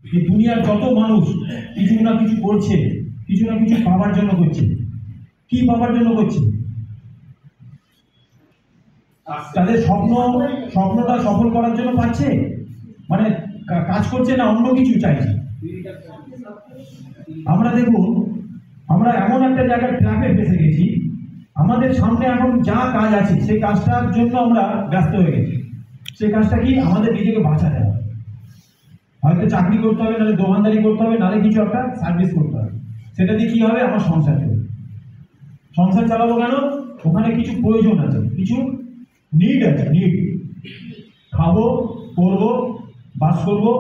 এই দুনিয়ার যত মানুষ কিছু না কিছু করছে, কিছু না কিছু পাওয়ার জন্য করছে। কি পাওয়ার জন্য করছে? তাদের স্বপ্নটা সফল করার জন্য পাচ্ছে, মানে কাজ করছে না অন্য কিছু চাইছে। আমরা দেখুন, আমরা এমন একটা জায়গায় ট্র্যাপে ফেসে গেছি, আমাদের সামনে এখন যা কাজ আছে সেই কাজটার জন্য আমরা ব্যস্ত হয়ে গেছি। সেই কাজটা কি? আমাদের নিজেকে বাঁচাতে হবে। হয়তো চাকরি করতে হবে, নাহলে দোকানদারি করতে হবে, নাহলে কিছু একটা সার্ভিস করতে হবে। সেটা দিয়ে কি হবে? আমার সংসার চলবে। সংসার চালাবো কেন? ওখানে কিছু প্রয়োজন আছে, কিছু নিড আছে। নিড, খাবো, পরবো, বাস করবো,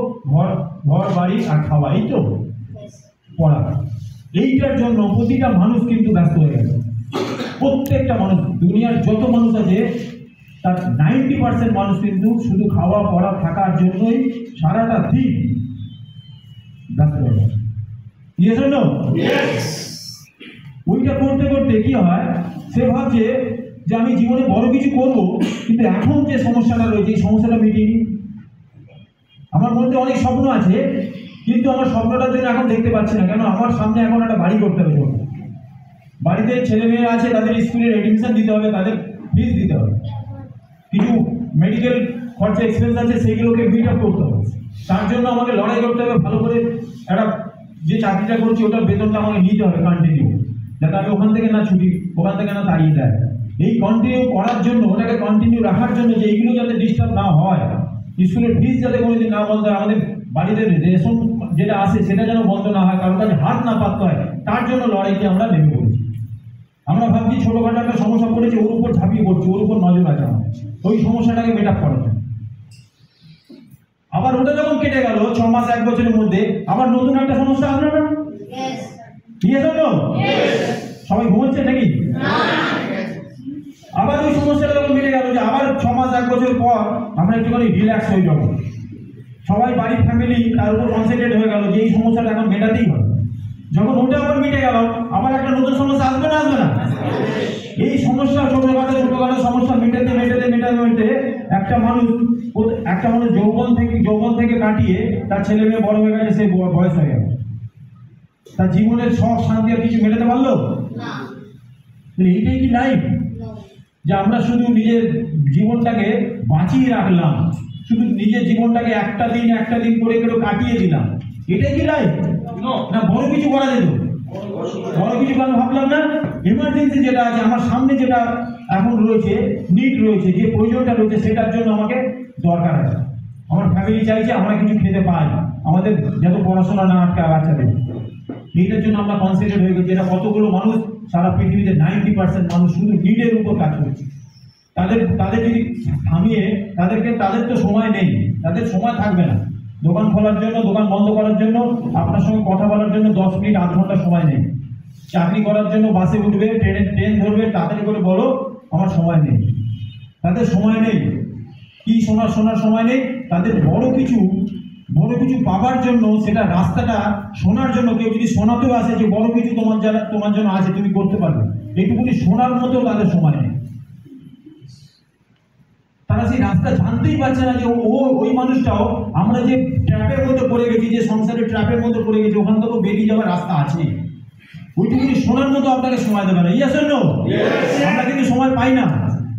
ঘর বাড়ি আর খাওয়া, এই তো পড়া। এইটার জন্য প্রতিটা মানুষ কিন্তু ব্যস্ত হয়ে গেছে। প্রত্যেকটা মানুষ, দুনিয়ার যত মানুষ আছে তার 90% মানুষ কিন্তু শুধু খাওয়া পড়া থাকার জন্যই সারাটা দিন ব্যস্ত হয়ে গেছে। ওইটা করতে করতে কি হয়, সে ভাবছে যে আমি জীবনে বড় কিছু করব, কিন্তু এখন যে সমস্যাটা রয়েছে এই সমস্যাটা মিটিনি। আমার মধ্যে অনেক স্বপ্ন আছে, কিন্তু আমার স্বপ্নটার জন্য এখন দেখতে পাচ্ছি না। কেন? আমার সামনে এখন একটা বাড়ি করতে হবে, বাড়িতে ছেলে মেয়ে আছে, তাদের স্কুলের এডমিশন দিতে হবে, তাদের ফিস দিতে হবে, কিছু মেডিকেল খরচা এক্সপেন্স আছে, সেগুলোকে মিট আপ করতে হবে। তার জন্য আমাকে লড়াই করতে হবে, ভালো করে একটা যে চাকরিটা করছি ওটার বেতনটা আমাকে নিতে হবে কন্টিনিউ, যাতে আমি ওখান থেকে না ছুটি, ওখান থেকে না তাড়িয়ে দেয়। এই কন্টিনিউ করার জন্য, ওটাকে কন্টিনিউ রাখার জন্য যে এইগুলো যাতে ডিস্টার্ব না হয়, স্কুলের ফিস যাতে কোনোদিন না বন্ধ হয়, আমাদের বাড়িতে রেশন যেটা আসে সেটা যেন বন্ধ না হয়, কারোর কাছে হাত না পাততে হয়, তার জন্য লড়াইকে আমরা নেমে পড়েছি। আমরা ভাবছি ছোটখাটো একটা সমস্যা পড়েছে, ওর উপর ঝাঁপিয়ে পড়ছি, ওর উপর নজর আছে আমাদের, ওই সমস্যাটাকে মেট আপ করা যায়। আবার ওটা যখন কেটে গেল 6 মাস 1 বছরের মধ্যে, আবার নতুন একটা সমস্যা আসলো না? সবাই ঘুমোচ্ছে নাকি? আবার ওই সমস্যাটা যখন মিটে গেল, যে আবার 6 মাস 1 বছর পর আমরা একটুখানি রিল্যাক্স হয়ে যাবো, সবাই বাড়ির ফ্যামিলি তার উপর কনসেন্ট্রেট হয়ে গেল যে এই সমস্যাটা এখন মেটাতেই হবে। যখন ওটা আবার মিটে গেল, আবার একটা নতুন সমস্যা আসবে না? আসবে না? এই সমস্যা ছোটখাটো সমস্যা মেটাতে একটা মানুষ যৌবন থেকে কাটিয়ে তার ছেলে মেয়ে বড় হয়ে গেছে, সে বয়স হয়ে গেল, তার জীবনের সব শান্তি আর কিছু মেটাতে পারলো না। এইটাই কি লাইফ? যে আমরা শুধু নিজের জীবনটাকে বাঁচিয়ে রাখলাম, শুধু নিজের জীবনটাকে একটা দিন করে কাটিয়ে দিলাম, এটাই কি লাইফ? না, বড় কিছু করা যেত। বড় কিছু কেন ভাবলাম না? এমার্জেন্সি যেটা আছে আমার সামনে, যেটা এখন রয়েছে, নিড রয়েছে, যে প্রয়োজনটা রয়েছে, সেটার জন্য আমাকে দরকার আছে। আমার ফ্যামিলি চাইছে আমরা কিছু খেতে পাই, আমাদের যত পড়াশোনা না আটকা বাচ্চাদের, এইটার জন্য আমরা কনসেন্ট্রেট হয়ে গেছি। এটা কতগুলো মানুষ সারা পৃথিবীতে 90% মানুষ শুধু নিডের উপর কাজ করছে। তাদের যদি থামিয়ে তাদের তো সময় নেই, তাদের সময় থাকবে না দোকান খোলার জন্য, দোকান বন্ধ করার জন্য, আপনার সঙ্গে কথা বলার জন্য 10 মিনিট 8 ঘন্টা সময় নেই, চাকরি করার জন্য বাসে উঠবে, ট্রেন ধরবে, তাড়াতাড়ি করে বলো আমার সময় নেই। তাদের সময় নেই, কি শোনার সময় নেই। তাদের বড় কিছু পাবার জন্য, সেটা রাস্তাটা শোনার জন্য, কেউ যদি শোনাতেও আসে যে বড় কিছু তোমার জন্য আছে, তুমি করতে পারবে, এইটুকুনি শোনার মতো তাদের সময় নেই। তারা সেই রাস্তা জানতেই পারছে না যে ওই মানুষটাও আমরা যে ট্র্যাপের মধ্যে পড়ে গেছি, যে সংসারের ট্র্যাপের মধ্যে পড়ে গেছি, ওখান থেকে বেরিয়ে যাওয়ার রাস্তা আছে, ওইটুকুনি শোনার মতো আপনাকে সময় দেবে না। Yes or no? আমরা কিন্তু সময় পাই না,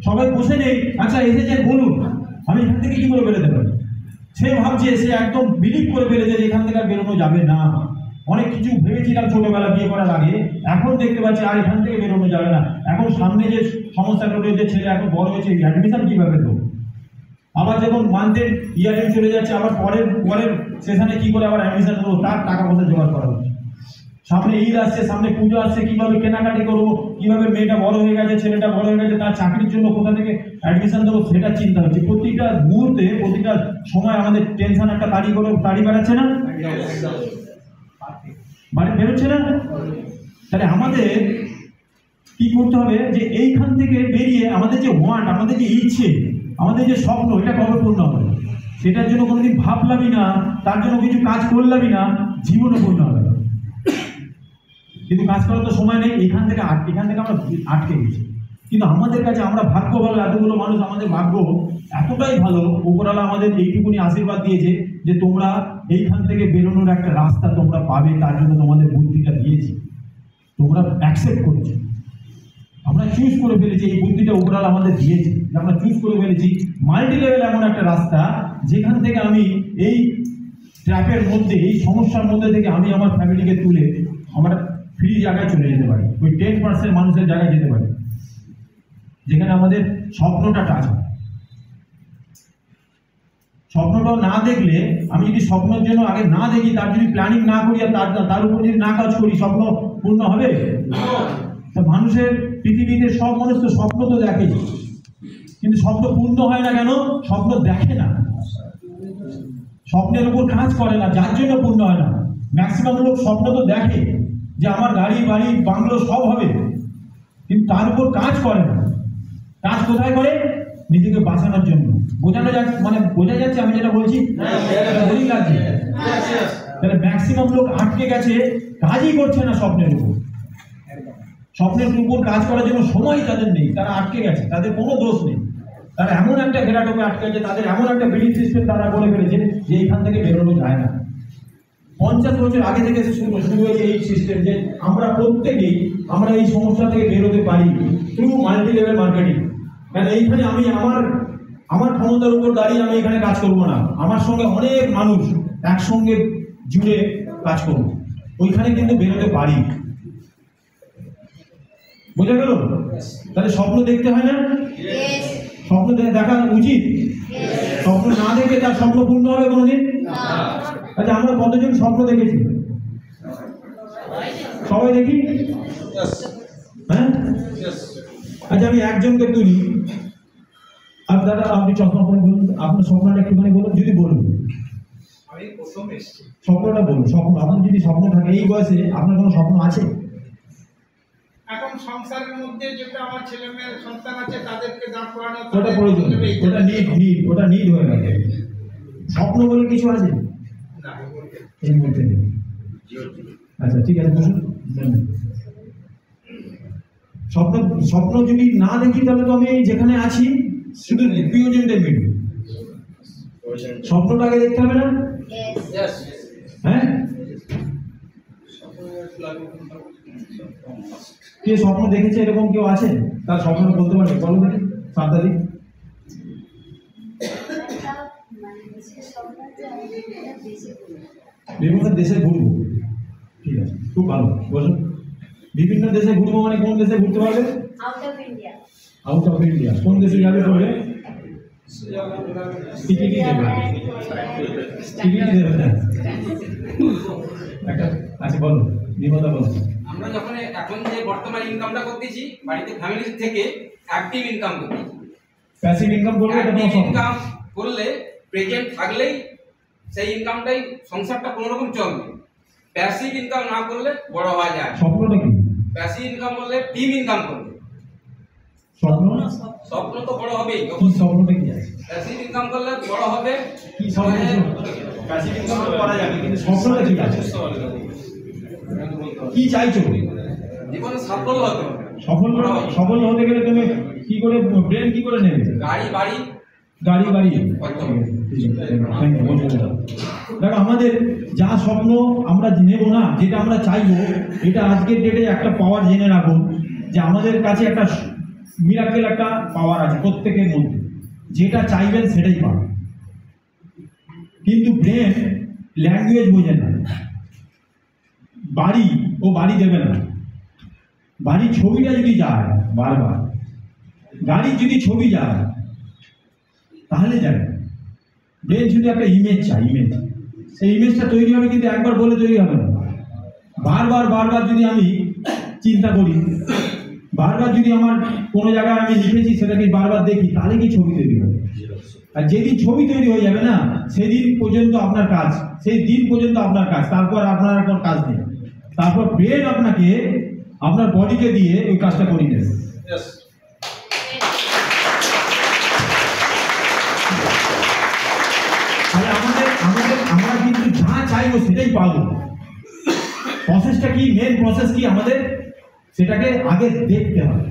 সবাই বসে নেই, আচ্ছা এসেছেন বলুন আমি এখান থেকে কি করে বেরোতে পারি। সে ভাবছে, সে একদম বিলিভ করে ফেলেছে যে এখান থেকে আর বেরোনো যাবে না। অনেক কিছু ভেবেছিলাম ছোটবেলা বিয়ে করার আগে, এখন দেখতে পাচ্ছি আর এখান থেকে বেরোনো যাবে না। এখন সামনে যে সমস্যাটা রয়েছে, ছেলে এখন বড় হয়েছে, অ্যাডমিশন কিভাবে দেবো, আবার যখন মান্থের ইয়ার চলে যাচ্ছে, আবার পরের সেশনে কি করে আবার অ্যাডমিশন দেবো, তার টাকা পয়সা জোগাড় করা হচ্ছে। সামনে ঈদ আসছে, সামনে পুজো আসছে, কিভাবে কেনাকাটি করবো, কিভাবে মেয়েটা বড় হয়ে গেছে, ছেলেটা বড় হয়ে গেছে, তার চাকরির জন্য কোথা থেকে অ্যাডমিশন দেবো সেটা চিন্তা হচ্ছে। প্রতিটা মুহূর্তে, প্রতিটা সময় আমাদের টেনশন একটা তাড়ি বেড়াচ্ছে না, বাড়ি বেরোচ্ছে না। তাহলে আমাদের কি করতে হবে, যে এইখান থেকে বেরিয়ে আমাদের যে ওয়ান্ট, আমাদের যে ইচ্ছে, আমাদের যে স্বপ্ন, এটা কবে পূর্ণ হবে, সেটার জন্য কোনোদিন ভাবলামই না, তার জন্য কিছু কাজ করলামই না, জীবনও পূর্ণ হবে। কিন্তু কাজ করার তো সময় নেই, এখান থেকে আমরা আটকে গেছি। কিন্তু আমাদের কাছে, আমরা ভাগ্য ভালো, এতগুলো মানুষ, আমাদের ভাগ্য এতটাই ভালো, উপরওয়ালা আমাদের এইটুকুনি আশীর্বাদ দিয়েছে যে তোমরা এইখান থেকে বেরোনোর একটা রাস্তা তোমরা পাবে, তার জন্য তোমাদের বুদ্ধিটা দিয়েছি, তোমরা অ্যাকসেপ্ট করেছো। আমরা চুজ করে ফেলেছি, এই বুদ্ধিটা উপরাল আমাদের দিয়েছে, আমরা চুজ করে ফেলেছি মাল্টি লেভেল এমন একটা রাস্তা যেখান থেকে আমি এই ট্র্যাপের মধ্যে, এই সমস্যার মধ্যে থেকে আমি আমার ফ্যামিলিকে তুলে আমরা ফ্রি জায়গায় চলে যেতে পারি, ওই 10% মানুষের জায়গায় যেতে পারি, যেখানে আমাদের স্বপ্নটা টাচ হয়। স্বপ্নটাও না দেখলে, আমি যদি স্বপ্নের জন্য আগে না দেখি, তার যদি প্ল্যানিং না করি আর তার উপর যদি না কাজ করি, স্বপ্ন পূর্ণ হবে? তা মানুষের পৃথিবীতে সব মানুষ তো স্বপ্ন তো দেখে, কিন্তু স্বপ্ন পূর্ণ হয় না কেন? স্বপ্ন দেখে না, স্বপ্নের উপর কাজ করে না, যার জন্য পূর্ণ হয় না। ম্যাক্সিমাম লোক স্বপ্ন তো দেখে যে আমার গাড়ি বাড়ি বাংলো সব হবে, কিন্তু তার উপর কাজ করে না। কাজ কোথায় করে? নিজেকে বাঁচানোর জন্য। বোঝানো যাচ্ছে, মানে বোঝা যাচ্ছে আমি যেটা বলছি? বোরিং লাগছে? তাহলে ম্যাক্সিমাম লোক আটকে গেছে, কাজই করছে না স্বপ্নের উপর। স্বপ্নের উপর কাজ করার জন্য সময় তাদের নেই, তারা আটকে গেছে, তাদের কোনো দোষ নেই। তারা এমন একটা ঘেরাটোপে আটকে গেছে, তাদের এমন একটা বিলিফ সিস্টেম তারা করে ফেলেছে যে এইখান থেকে বেরোনো যায় না। 50 বছর আগে থেকে শুরু হয়েছে এই সিস্টেম, যে আমরা প্রত্যেকেই আমরা এই সমস্যা থেকে বেরোতে পারি থ্রু মাল্টি লেভেল মার্কেটিং। কারণ এইখানে আমি আমার ক্ষমতার উপর দাঁড়িয়ে আমি এখানে কাজ করব না, আমার সঙ্গে অনেক মানুষ একসঙ্গে জুড়ে কাজ করব, ওইখানে কিন্তু বেরোতে পারি। বোঝা গেল? তাহলে স্বপ্ন দেখতে হয় না? স্বপ্ন দেখা উচিত। স্বপ্ন না দেখে তার স্বপ্ন পূর্ণ হবে কোনোদিন? আচ্ছা, আমরা কতজন স্বপ্ন দেখেছি? সবাই দেখি? হ্যাঁ। আচ্ছা, আমি একজনকে তুলি। দাদা, আপনি চশমা পরে বলুন, আপনার স্বপ্নটা একটুখানি বলুন, যদি বলুন। আমি প্রথম এসেছি। স্বপ্নটা বলুন। স্বপ্ন, আপনার যদি স্বপ্ন থাকে, এই বয়সে আপনার কোনো স্বপ্ন আছে? এখন সংসারের মধ্যে যেটা আমার ছেলে মেয়ের সন্তান আছে, তাদেরকে দাঁড় করানো, ওটা প্রয়োজন, ওটা নিড হয়ে গেছে। স্বপ্ন বলে কিছু আছে না এই মুহূর্তে নেই। আচ্ছা, ঠিক আছে, বসুন। স্বপ্ন যদি না দেখি, তাহলে তো আমি যেখানে আছি শুধু রিপ্রেজেন্টেটিভ মিডিয়া। স্বপ্নটাকে দেখতে হবে না? হ্যাঁ, কে স্বপ্ন দেখেছে এরকম কেউ আছে? তার স্বপ্ন বলতে পারে? বলো দেখি, সান্তাদি। বিভিন্ন দেশে ঘুরবো। ঠিক আছে, খুব ভালো, বলো। বিভিন্ন দেশে ঘুরবো মানে কোন দেশে ঘুরতে পারবে? Out of India. কোন দেশে যাবে বলে? টিকিট দেবে একটা। আচ্ছা, বলো নিমতা, বলো। আমরা যখন এখন যে বর্তমান ইনকামটা করতেছি, বাড়িতে ফ্যামিলি থেকে অ্যাক্টিভ ইনকাম করতেছি। প্যাসিভ ইনকাম করলে অ্যাক্টিভ ইনকাম করলে প্রেজেন্ট থাকলেই সেই ইনকামটাই সংসারটা কোনো রকম চলবে। প্যাসিভ ইনকাম না করলে বড় হওয়া যায়। স্বপ্নটা কি? প্যাসিভ ইনকাম করলে টিম ইনকাম করবে। স্বপ্ন তো বড় হবেই। স্বপ্নটা কি আছে? প্যাসিভ ইনকাম করলে বড় হবে। কি স্বপ্ন? প্যাসিভ ইনকাম করা যাবে, কিন্তু স্বপ্নটা কি আছে? কি চাইছো? জীবনে সাফল্য হতে হবে। সফল হতে গেলে তুমি কি করে, ব্রেন কি করে নেবে? গাড়ি বাড়ি। দেখো, আমাদের যা স্বপ্ন আমরা নেব না, যেটা আমরা চাইবো, এটা আজকের ডেটে একটা পাওয়ার জেনে রাখুন যে আমাদের কাছে একটা মিরাকেল একটা পাওয়ার আছে প্রত্যেকের মধ্যে। যেটা চাইবেন সেটাই পাবেন, কিন্তু ব্রেন ল্যাঙ্গুয়েজ বোঝে না। বাড়ি দেবে না। বাড়ির ছবিটা যদি যায় বারবার, গাড়ির যদি ছবি যায় তাহলে যাবে। ব্রেন শুধু একটা ইমেজ চাই, ইমেজ। সেই ইমেজটা তৈরি হবে, কিন্তু একবার বলে তৈরি হবে না। বারবার যদি আমি চিন্তা করি, বারবার যদি আমার কোনো জায়গায় আমি লিখেছি সেটাকে বারবার দেখি, তাহলে কি ছবি তৈরি হবে। আর যেদিন ছবি তৈরি হয়ে যাবে না, সেদিন পর্যন্ত আপনার কাজ, সেই দিন পর্যন্ত আপনার কাজ, তারপর আপনার আর কোনো কাজ নেই। তারপর ব্রেন আপনাকে আপনার বডিকে দিয়ে ওই কাজটা করিয়ে দেবে। তাহলে আমরা কিন্তু যা চাইবো সেটাই পাবো। প্রসেসটা কি, মেন প্রসেস কি, আমাদের সেটাকে আগে দেখতে হবে,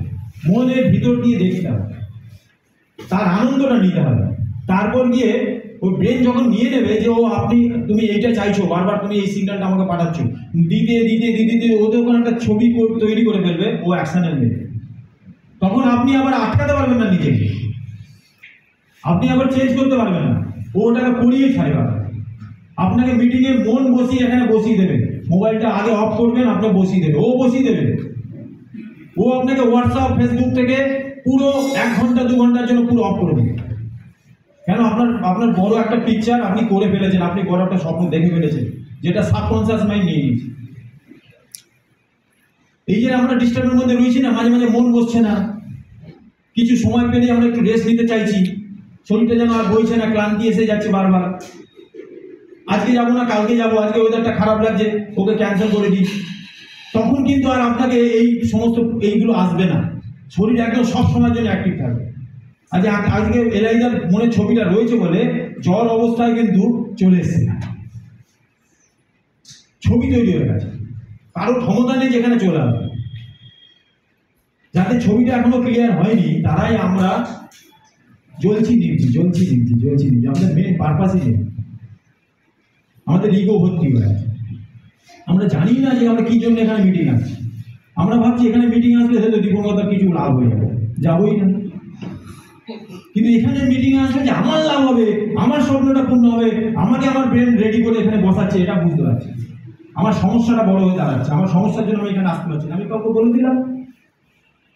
মনের ভিতর দিয়ে দেখতে হবে, তার আনন্দটা নিতে হবে, তারপর গিয়ে ওই ব্রেন যখন নিয়ে নেবে যে ও তুমি এইটা চাইছো, বারবার তুমি এই সিগন্যালটা আমাকে পাঠাচ্ছ, দিতে দিতে দিতে দিতে ওদের ওখানে একটা ছবি তৈরি করে ফেলবে, ও অ্যাকশনে নেবে। তখন আপনি আবার আটকাতে পারবেন না নিজেকে, আপনি আবার চেঞ্জ করতে পারবেন না, ও ওটাকে করিয়ে ছাড়বে। আপনাকে মিটিংয়ে মন বসিয়ে এখানে বসিয়ে দেবে, মোবাইলটা আগে অফ করবেন, আপনি বসিয়ে দেবে, ও বসিয়ে দেবে। ও আপনাকে হোয়াটসঅ্যাপ ফেসবুক থেকে পুরো 1 ঘন্টা 2 ঘন্টার জন্য পুরো অফ করে দেবে। কেন? আপনার বড় একটা পিকচার আপনি করে ফেলেছেন, আপনি বড় একটা স্বপ্ন দেখে ফেলেছেন, যেটা সাবকনসিয়াস মাইন্ড নিয়ে নিয়েছে। এই যে আমরা ডিস্টার্বের মধ্যে রয়েছি না, মাঝে মাঝে মন বসছে না, কিছু সময় পেলে আমরা একটু রেস্ট নিতে চাইছি, শরীরটা যেন আর বইছে না, ক্লান্তি এসে যাচ্ছে বারবার। আজকে যাবো না, কালকে যাবো, আজকে ওয়েদারটা খারাপ লাগছে, ওকে ক্যান্সেল করে দিই। তখন কিন্তু আর আপনাকে এই সমস্ত এইগুলো আসবে না, শরীর একদম সব সময়ের জন্য অ্যাক্টিভ থাকবে। আজকে এলাইজার মনে ছবিটা রয়েছে বলে জ্বর অবস্থায় কিন্তু চলে এসছে, ছবি তৈরি হয়ে গেছে, কারো ক্ষমতা নেই যেখানে চলে আসবে। যাদের ছবিটা এখনো ক্লিয়ার হয়নি তারাই আমরা জ্বলছি নিচ্ছি। আমাদের মেন পারপাসই নেই, আমাদের ইগো ভর্তি হয়ে আছে। আমরা জানি না যে আমরা কি জন্য এখানে মিটিং আসছি। আমরা ভাবছি এখানে মিটিং আসলে হয়তো দীপঙ্করদার কিছু লাভ হয়ে যাবে, যাবোই না। কিন্তু এখানে মিটিং আসলে যে আমার লাভ হবে, আমার স্বপ্নটা পূর্ণ হবে, আমাকে আমার ব্রেন রেডি করে এখানে বসাচ্ছে, এটা বুঝতে পারছি। আমার সমস্যাটা বড় হয়ে দাঁড়াচ্ছে, আমার সমস্যার জন্য আমি এখানে আসতে পারছি না। আমি কাউকে বলে দিলাম